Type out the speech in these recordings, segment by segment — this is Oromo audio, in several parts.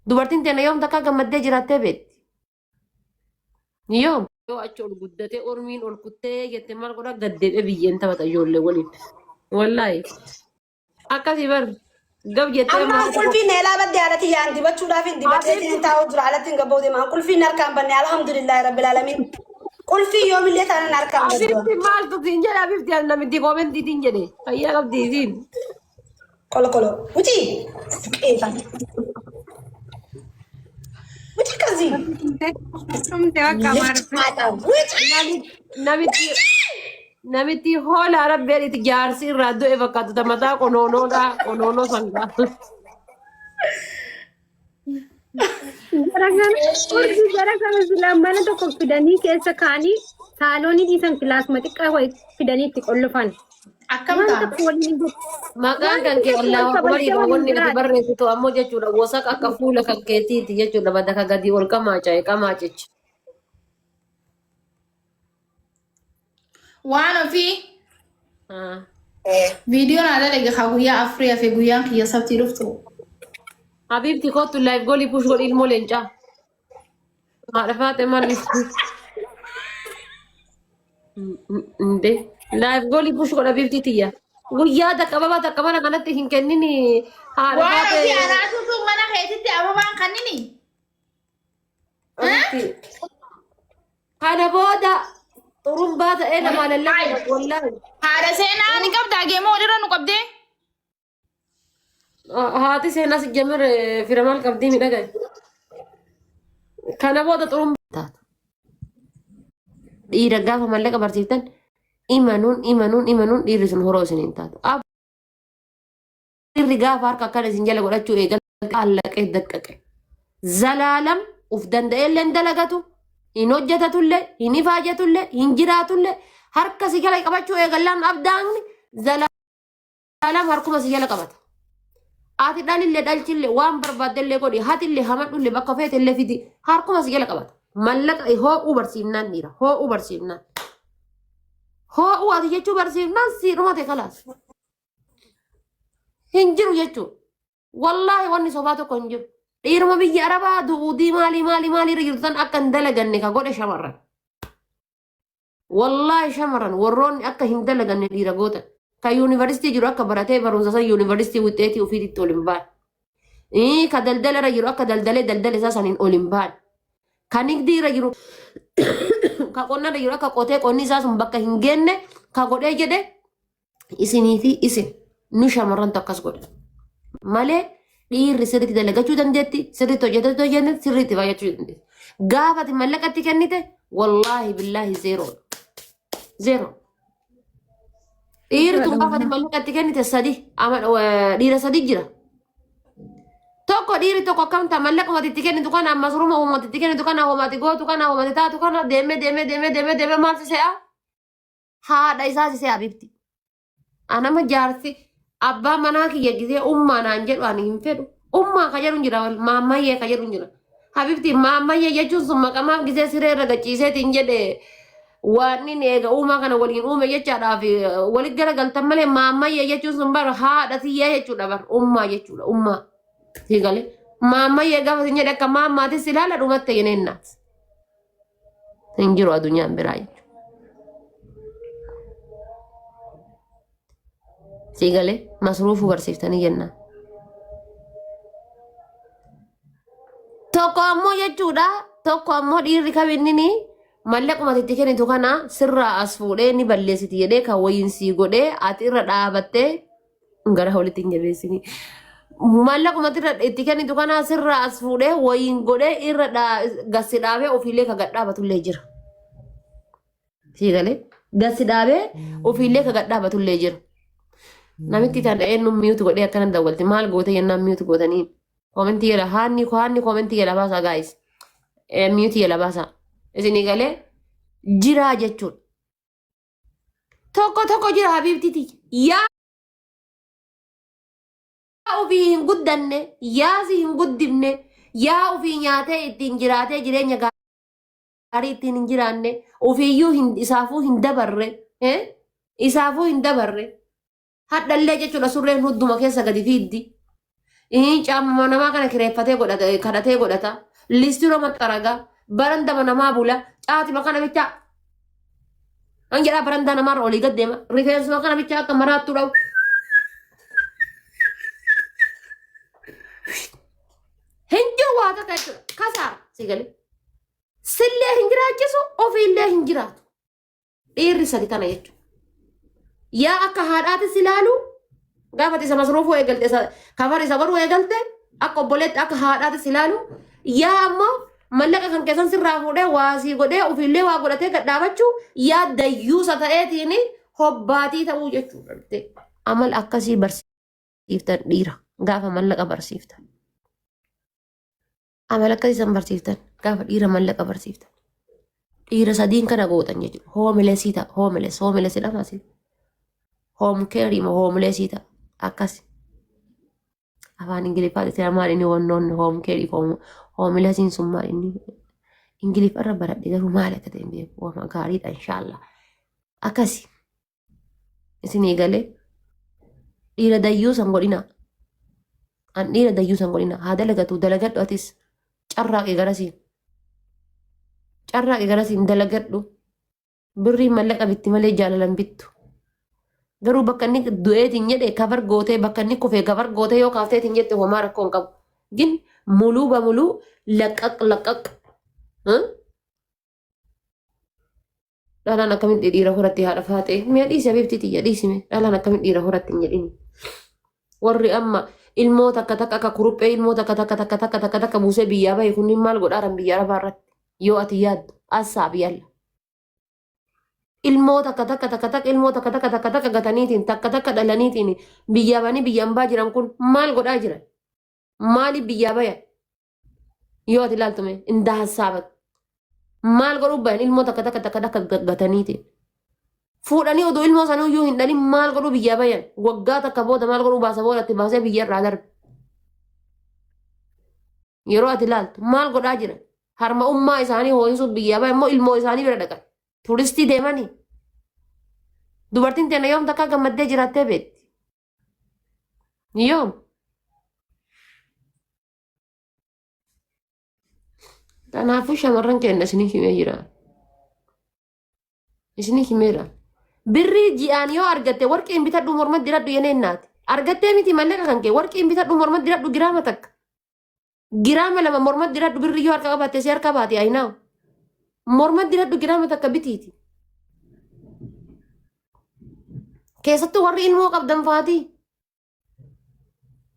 dubartiin teena yoom takka gammaddee jiraattee beekti. Yoom yoo achi ol guddatee ormiin ol kuttee jettee maal godhaa gaddeebi'ee biyyeen taphata ijoollee waliin. Wallaahi akkasii bar gab jettee Amma maal kulfi neelaa badde alati yaandi bachuudhaaf hin dibatee Habiibti siin taa'u jira alatti hin gabboote maan kulfi harkaan banne alhamdulillahi rabbil alamin. Kulfi yoomillee taanaan harkaan baddu. Habiibti maaltu siin jedhe Habiibti namitti koomentiitiin jedhe fayyaa qabdiisiin. Kolo kolo. Wuti. Wuti kazi. Tumte akka maarfe. Namitti namitti hoola rabbeedhiti jaarsi irraa du'e fakkaatu tamataa qonoonoodha qonoonoo sangaa. Gara kana filan mana tokko fidanii keessa kaanii saaloonii dhiisan kilaasuma xiqqaa wayii fidanii itti qollofan. Akkam Waan ta'a? tokko waliin jiru. Maqaan kan kee allaa waliidha wanni nuti barreessitu ammoo jechuudha wasaqa akka fuula kan keetiiti jechuudha badaka gadi ol qamaaca'e qamaacichi. Waan ofii viidiyoon aadaa dhagahaa guyyaa afurii hafe guyyaan kiyya sabtii dhuftu. Habiibti kootu laayif goolii push godhi ilmoo leencaa. Haadha faate maal Nde laayif goolii push godha Habiibti tiyya. Guyyaa takka baba takka mana kanatti hin kennini haadha Waan ofii faate. anaatu mana keetitti ababaan kannini. Kana booda xurumbaa ta'ee nama lallafaa wallaahi. Haadha seenaa ni qabdaa geemoo walirra nu qabdee. Haati seenaa si jamir fira maal qabdii midhagaa. Kana booda xurumbaa taatu. Dhiira gaafa mallaqa barsiiftan imanuun dhiirri sun horoo isiniin taatu. Dhiirri gaafa harka akkana isin jala godhachuu eegal allaqee daqqaqe. Zalaalam uf danda'ellee hin dalagatu, hin hojjetatullee, hin ifaajatullee, hin jiraatullee harka si jala qabachuu eegallaan abdaanni zalaalam harkuma si jala qabata. Ati dhalillee dhalchillee waan barbaaddellee godhi hatillee hamadhullee bakka feetellee fidi harkuma si jala qabata. Mallaqa hoo'uu barsiifnaan dhiira hoo'uu barsiifnaan. Hoo'uu ati jechuu barsiifnaan si dhumate kalaas. Hin jiru jechuudha. Wallaahi wanni sobaa tokko hin jiru. Dhiiruma biyya Arabaa du'uudii maalii jirtan akka hin dalaganne ka godhe shamarran. Wallaahi shamarran warroonni akka hin dalaganne dhiira gootan. Ka yuunivarsiitii jiru akka baratee barumsa san yuunivarsiitii wixxeetii ofiitti ol hin baan. Ka daldalarra jiru akka daldala isaa saniin ol hin baan. Ka nigdiirra jiru ka qonnarra jiru akka qotee qonni isaa sun bakka hin geenne ka godhee jedhe isinii fi isin nu shamarran takkas godhe. Malee dhiirri sirriitti dalagachuu dandeetti, sirriitti hojjetachuu dandeetti, sirriitti fayyachuu dandeetti. Gaafati mallaqatti kennite wallaahi billaahi zeeroo. Zeeroo. Dhiirri tun gaafati mallaqatti kennite dhiira sadi jira. Tokko dhiirri tokko akkamta mallaqumatti itti kennitu kana ammas ruma uumatti itti kennitu kana uumatti gootu kana uumatti taatu kana deemee maal si se'a? Haadha isaa si se'a bifti. Anama jaarsi abbaa manaa kiyya gisee ummaa naan jedhu ani hin fedhu. Ummaa ka jedhu jira maammayyee ka jedhu jira. Habibti maammayyee jechuun sun maqamaaf gisee siree irra gachiiseetiin jedhe waan inni eega uumaa kana waliin uume jechaadhaaf walitti garagaltan malee maammayyee jechuun sun bara haadha tiyyee jechuudha bara ummaa jechuudha ummaa. Sigale maammayyee gaafa sin jedhe akka maammaatis ilaala dhumatte yeneennaat. Hin jiru addunyaan biraa jechuudha. Sigale masruufuu barsiiftanii jennaan. Tokko ammoo jechuudha tokko ammoo dhiirri kabinnini mallaquma itti kennitu kana sirraa as fuudhee ni balleessiti jedhee kan wayiinsii godhee ati irra dhaabattee gara walitti hin jabeessini. Mallaquma itti kennitu kana sirraa as fuudhee wayiin godhee irra gassi dhaabee ofiillee ka gadhaabatullee jira. Sigale gassi dhaabee ofiillee ka gadhaabatullee jira. Namitti tan eenyu miyuutu godhee akkana dawwalti maal goote yennaan miyuutu gootanii komentii jedha haanni komentii jedha baasaa gaayis miyuuti jedha baasaa isinii galee jiraa jechuudha. Tokko jira habiibtiti yaa ofii hin guddanne yaa si hin guddifne yaa ofii nyaatee ittiin jiraatee jireenya gaarii ittiin hin jiraanne ofiiyyuu isaafuu hin dabarre hadhallee jechuudha surreen hudduma keessa gadi fiiddi. Caamama namaa kana kireeffatee godhata kadhatee godhata. Listii rooma xaragaa barandama namaa bula caatima kana bichaa. Anjala barandaa namaa olii gad deema. Rifeensuma kana bichaa akka maraattu dhawu. Hinjiru waa takka jechuudha. Kasaara si galee. Sillee hin jiraachisu ofiillee hin jiraatu. Dhiirri sadi kana jechuudha. Yaa akka haadhaatis ilaalu gaafa isa masruufuu eegalte kafar isa godhuu eegalte akka obboleetti akka haadhaatis ilaalu yaa ammoo mallaqa kan keessan sirraa fuudhee waasii godhee ofiillee waa godhatee gadhaabachuu yaa dayyuusa ta'eetiin hobbaatii ta'uu jechuudha. Amal akkasii barsiiftan dhiira gaafa mallaqa barsiiftan. Amal akkasii san barsiiftan gaafa dhiira mallaqa barsiiftan. Dhiira sadiin kana gootan jechuudha. Hoomileesii ta'a. Hoomilees jedhama asii. Hoomkeerii moo hoomileesii ta'a. Akkasi. Afaan Ingiliffaa jecha maal inni wannoonni hoomkeerii hoomileesiin sun maal inni Ingiliffa irra baradhe garuu maal akka ta'e beeku waan gaariidha inshaallah. Akkasi. Isin eegalee dhiira dayyuu san godhina. An dhiira dayyuu san godhina. Haa dalagatu dalagadhu atis carraaqe garasiin. Carraaqe garasiin dalagadhu. Birriin mallaqa bitti malee jaalalan bittu. Garuu bakka inni du'eetiin jedhe kafar gootee bakka inni kufee kafar gootee yoo kaafteetiin jette homaa rakkoon qabu. Gin muluu ba muluu laqaq. Dhalaan akkamitti dhiira horatti haadha faatee mi'a dhiisee bifti yaa dhiisime dhalaan akkamitti dhiira horatti hin jedhini. Warri amma ilmoota akka kuruphee ilmoota akka buusee biyyaa bahe kunniin maal godhaaran biyya arabaa irratti yoo ati yaaddu assaa biyyalla. Ilmoota ilmoota gataniitiin takka dhalaniitiin biyyaa banii biyyaan baa jiran kun maal godhaa jiran? Maaliif biyyaa bayan? Yoo ati ilaaltume indaa hassaabat. Maal godhuu bayan ilmoota takka gataniitiin. Fuudhanii oduu ilmoo isaanii iyyuu hin dhalin maal godhuu biyyaa bayan? Waggaa takka booda maal godhuu baasa boodatti baasee biyya irraa darbe. Yeroo ati ilaaltu maal godhaa jiran? Harma ummaa isaanii hoo'isuuf biyyaa bayan immoo ilmoo isaanii bira dhaqan. Turistii deemanii. Dubartiin teena yoom takka gammaddee jiraattee beekti. Yoom. Kanaafuu shamarran keenya isinii himee jira. Isinii himeera. Birrii ji'aan yoo argatte warqeen bitadhu mormatti diradhu yeneen naati. Argattee miti mallaqa kan kee warqeen bitadhu mormatti diradhu giraama takka. Giraama lama mormatti diradhu birrii yoo harka qabatte si harka baate ayinaawu. Mormatti diradhu giraama takka bitiiti. Keessattuu warri ilmoo qabdan faatii.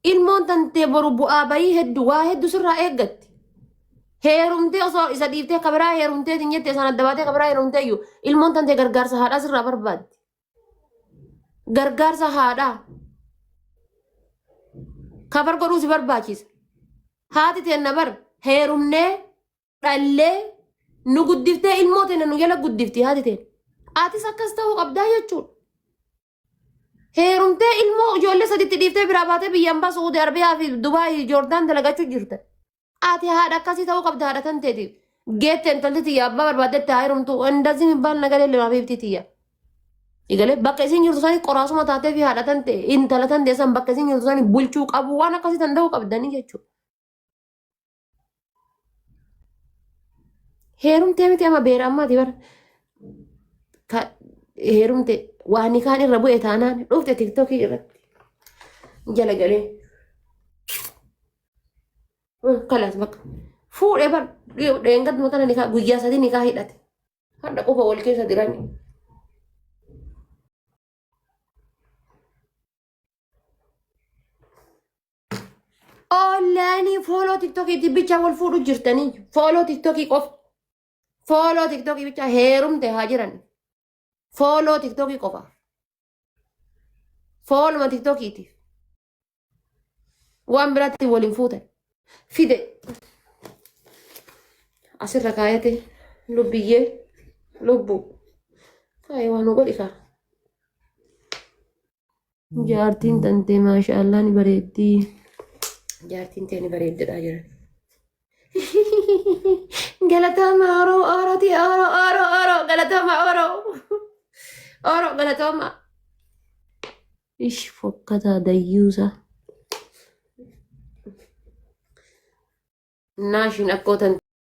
Ilmoon tantee boru bu'aa bayii hedduu waa hedduu sirraa eeggatti. Heerumtee osoo isa dhiiftee kabiraa heerumtee tinyette isaan adda baatee kabiraa heerumtee iyyuu ilmoon tantee gargaarsa haadhaa sirraa barbaaddi. Gargaarsa haadhaa. Kabar godhuu si barbaachisa. Haati teenna bar heerumnee dhallee nu guddiftee ilmoo teenya nu jala guddifti haati teenya. Aatis akkas ta'uu qabdaa jechuudha. Heerumtee ilmoo ijoollee sadiitti dhiiftee biraa baatee biyyaan baa Suudii Arabiyaa fi Dubaay Joordaan dalagachuu jirta. Ati haadha akkasii ta'uu qabda haadha tan teetiif. Geette intalli tiyya abbaa barbaadetti haa heerumtu indazii mibbaan nagalee lima fiifti tiyya. Igalee bakka isin jirtu sanii qoraasuma taatee fi haadha tan ta'e intala tan ta'e san bakka isin jirtu sanii bulchuu qabu waan akkasii tan ta'uu qabdanii jechuudha. Heerumtee miti ama beera ammaati bara. Heerumte waan kaan irra bu'e taanaan dhufte tiktokii irratti jala galee. Kalas bakka fuudhee bar dheengaduma makana nikaa guyyaa sadii nikaa hidhate. Hadda qofa wal keessa jirani. Online follow tiktokii bicha wal fuudhu jirtanii follow tiktokii qofa. Follow tiktokii bicha heerumte haa jiran. Follow tiktokii qofa. Follow tiktokiitiif. Waan biraatti waliin fuutan. Fide. Asirra kaayate lubbiyyee lubbu. Kaayee waan godhi kaa. Jaartiin tantee maashaallah ni bareeddi. Jaartiin tee ni bareeddidha jiran. Galatama orooti oro galatama oro galatama. Ish fokkata dayyuusa. Naashin akkootan